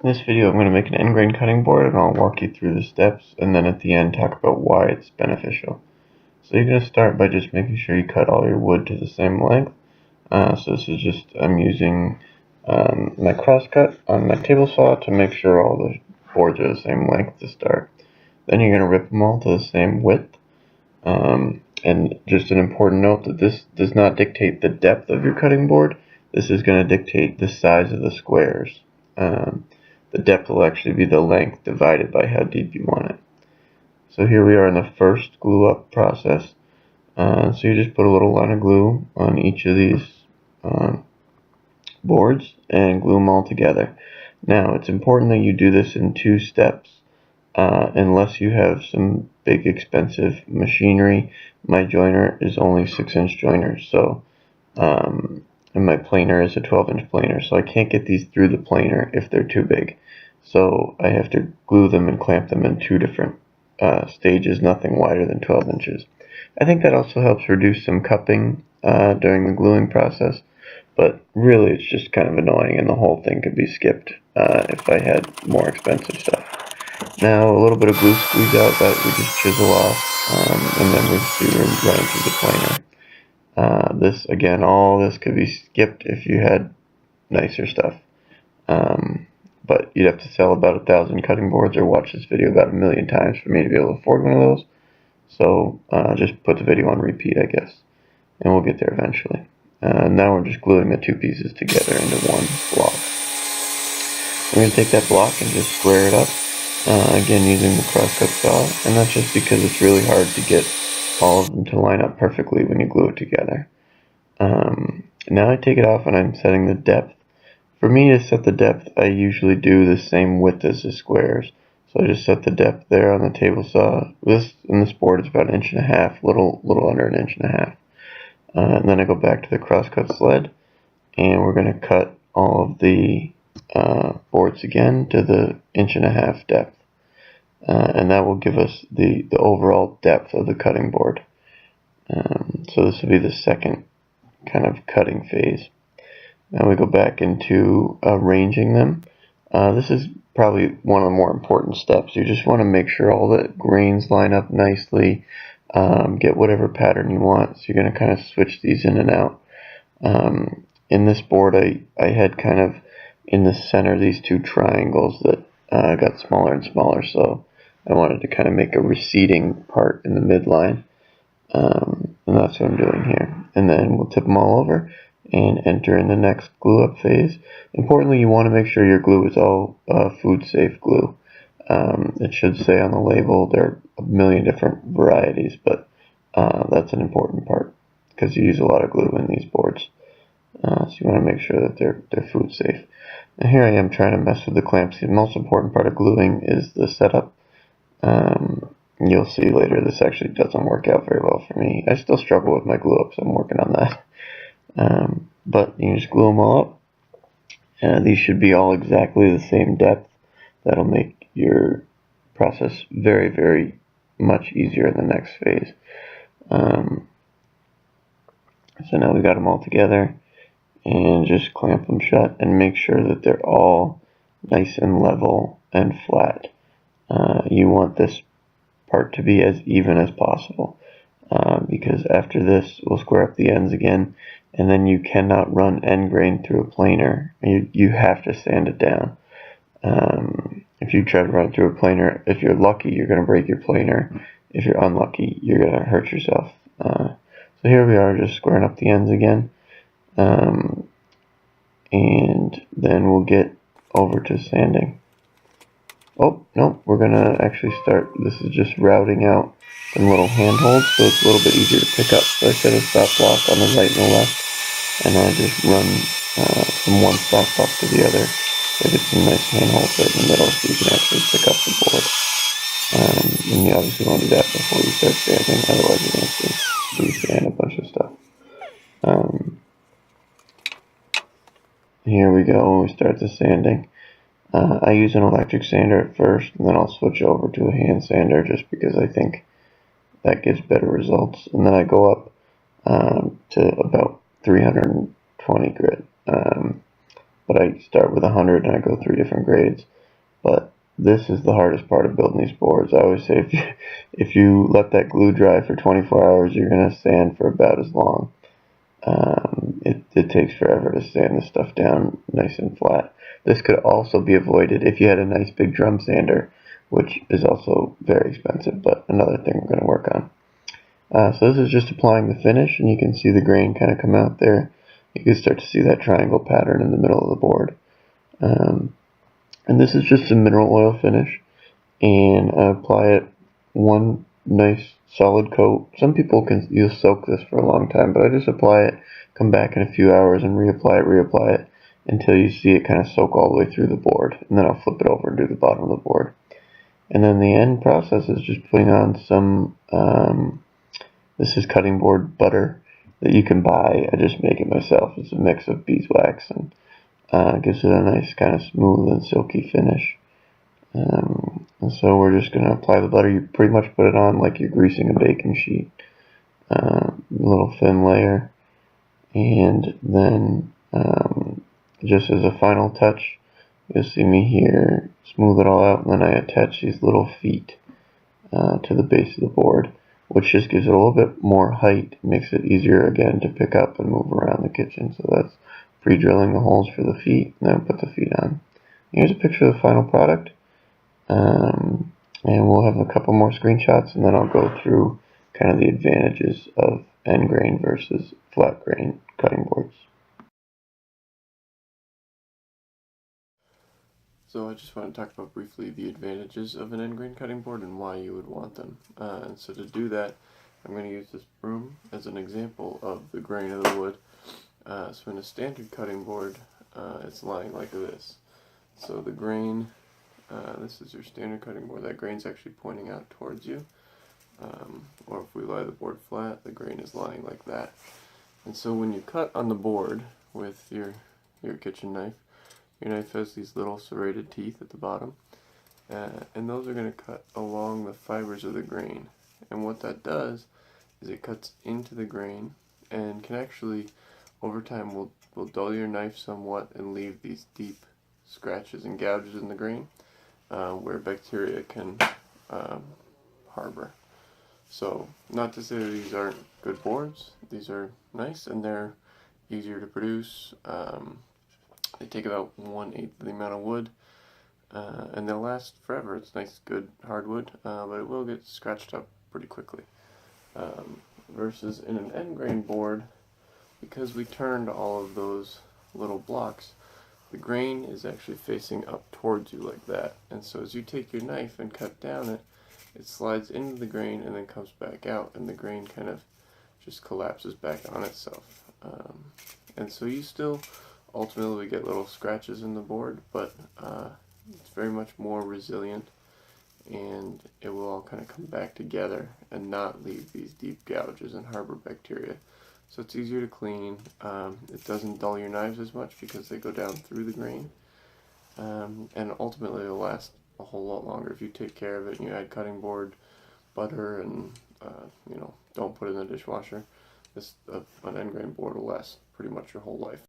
In this video I'm going to make an end grain cutting board, and I'll walk you through the steps and then at the end talk about why it's beneficial. So you're going to start by just making sure you cut all your wood to the same length. So this is just, I'm using my crosscut on my table saw to make sure all the boards are the same length to start. Then you're going to rip them all to the same width. And just an important note that this does not dictate the depth of your cutting board. This is going to dictate the size of the squares. The depth will actually be the length divided by how deep you want it. So here we are in the first glue up process. So you just put a little line of glue on each of these boards and glue them all together. Now it's important that you do this in 2 steps unless you have some big expensive machinery. My joiner is only 6-inch joiner, so and my planer is a 12-inch planer, so I can't get these through the planer if they're too big. So I have to glue them and clamp them in 2 different stages, nothing wider than 12 inches. I think that also helps reduce some cupping during the gluing process, but really it's just kind of annoying, and the whole thing could be skipped if I had more expensive stuff. Now a little bit of glue squeeze out that we just chisel off, and then we just do running through the planer. This, again, all this could be skipped if you had nicer stuff. But you'd have to sell about 1,000 cutting boards or watch this video about 1,000,000 times for me to be able to afford one of those. So just put the video on repeat, I guess, and we'll get there eventually. Now we're just gluing the 2 pieces together into one block. We're going to take that block and just square it up, again using the crosscut saw, and that's just because it's really hard to get all of them to line up perfectly when you glue it together. Now I take it off and I'm setting the depth. For me to set the depth, I usually do the same width as the squares. So I just set the depth there on the table saw. This board is about 1.5 inches, little under 1.5 inches. And then I go back to the crosscut sled, and we're going to cut all of the boards again to the 1.5 inch depth. And that will give us the overall depth of the cutting board. So this will be the second kind of cutting phase. Now we go back into arranging them. This is probably one of the more important steps. You just want to make sure all the grains line up nicely, get whatever pattern you want. So you're going to kind of switch these in and out. In this board I had kind of in the center these 2 triangles that got smaller and smaller, so I wanted to kind of make a receding part in the midline, and that's what I'm doing here. And then we'll tip them all over and enter in the next glue up phase. Importantly, you want to make sure your glue is all food safe glue. It should say on the label there are 1,000,000 different varieties, but that's an important part because you use a lot of glue in these boards. So you want to make sure that they're food safe. And here I am trying to mess with the clamps. The most important part of gluing is the setup. You'll see later this actually doesn't work out very well for me. I still struggle with my glue ups. I'm working on that. But you can just glue them all up. These should be all exactly the same depth. That'll make your process very, very much easier in the next phase. So now we got them all together, and just clamp them shut and make sure that they're all nice and level and flat. You want this part to be as even as possible, because after this we'll square up the ends again, and then you cannot run end grain through a planer. You have to sand it down. If you try to run it through a planer, if you're lucky, you're going to break your planer. If you're unlucky, you're going to hurt yourself. So here we are, just squaring up the ends again. And then we'll get over to sanding. Oh, no, we're going to actually start. This is just routing out some little handholds, so it's a little bit easier to pick up. So I set a stop block on the right and the left, and I just run from one stop block to the other. So I get some nice handholds right in the middle so you can actually pick up the board. And you obviously want to do that before you start sanding, otherwise you're going to re-sand a bunch of stuff. Here we go, we start the sanding. I use an electric sander at first, and then I'll switch over to a hand sander just because I think that gives better results. And then I go up to about 320 grit. but I start with 100 and I go through different grades. But this is the hardest part of building these boards. I always say if you let that glue dry for 24 hours, you're going to sand for about as long. It takes forever to sand this stuff down nice and flat. This could also be avoided if you had a nice big drum sander, which is also very expensive, but another thing we're going to work on. So this is just applying the finish, and you can see the grain kind of come out there. You can start to see that triangle pattern in the middle of the board. And this is just a mineral oil finish, and I apply it one nice solid coat. Some people you'll soak this for a long time, but I just apply it, come back in a few hours and reapply it until you see it kind of soak all the way through the board, and then I'll flip it over and do the bottom of the board. And then the end process is just putting on some, this is cutting board butter that you can buy. I just make it myself. It's a mix of beeswax and gives it a nice kind of smooth and silky finish. And so we're just going to apply the butter. You pretty much put it on like you're greasing a baking sheet, a little thin layer. And then just as a final touch, you'll see me here smooth it all out, and then I attach these little feet to the base of the board, which just gives it a little bit more height, makes it easier again to pick up and move around the kitchen. So that's pre-drilling the holes for the feet, and then put the feet on. Here's a picture of the final product. And we'll have a couple more screenshots, and then I'll go through kind of the advantages of end grain versus flat grain cutting boards. So I just want to talk about briefly the advantages of an end grain cutting board and why you would want them. And so to do that, I'm going to use this broom as an example of the grain of the wood. So in a standard cutting board, it's lying like this. So the grain, this is your standard cutting board. That grain's actually pointing out towards you. Or if we lie the board flat, the grain is lying like that. And so when you cut on the board with your kitchen knife, your knife has these little serrated teeth at the bottom, and those are going to cut along the fibers of the grain. And what that does is it cuts into the grain and can actually, over time, will dull your knife somewhat and leave these deep scratches and gouges in the grain where bacteria can harbor. So, not to say that these aren't good boards. These are nice and they're easier to produce. They take about 1/8 of the amount of wood, and they'll last forever. It's nice, good hardwood, but it will get scratched up pretty quickly. Versus in an end grain board, because we turned all of those little blocks, the grain is actually facing up towards you like that. And so as you take your knife and cut down it, it slides into the grain and then comes back out, and the grain kind of just collapses back on itself. And so you still ultimately get little scratches in the board, but it's very much more resilient, and it will all kind of come back together and not leave these deep gouges and harbor bacteria. So it's easier to clean. It doesn't dull your knives as much because they go down through the grain, and ultimately it'll last a whole lot longer if you take care of it and you add cutting board, butter, and don't put it in the dishwasher. An end grain board will last pretty much your whole life.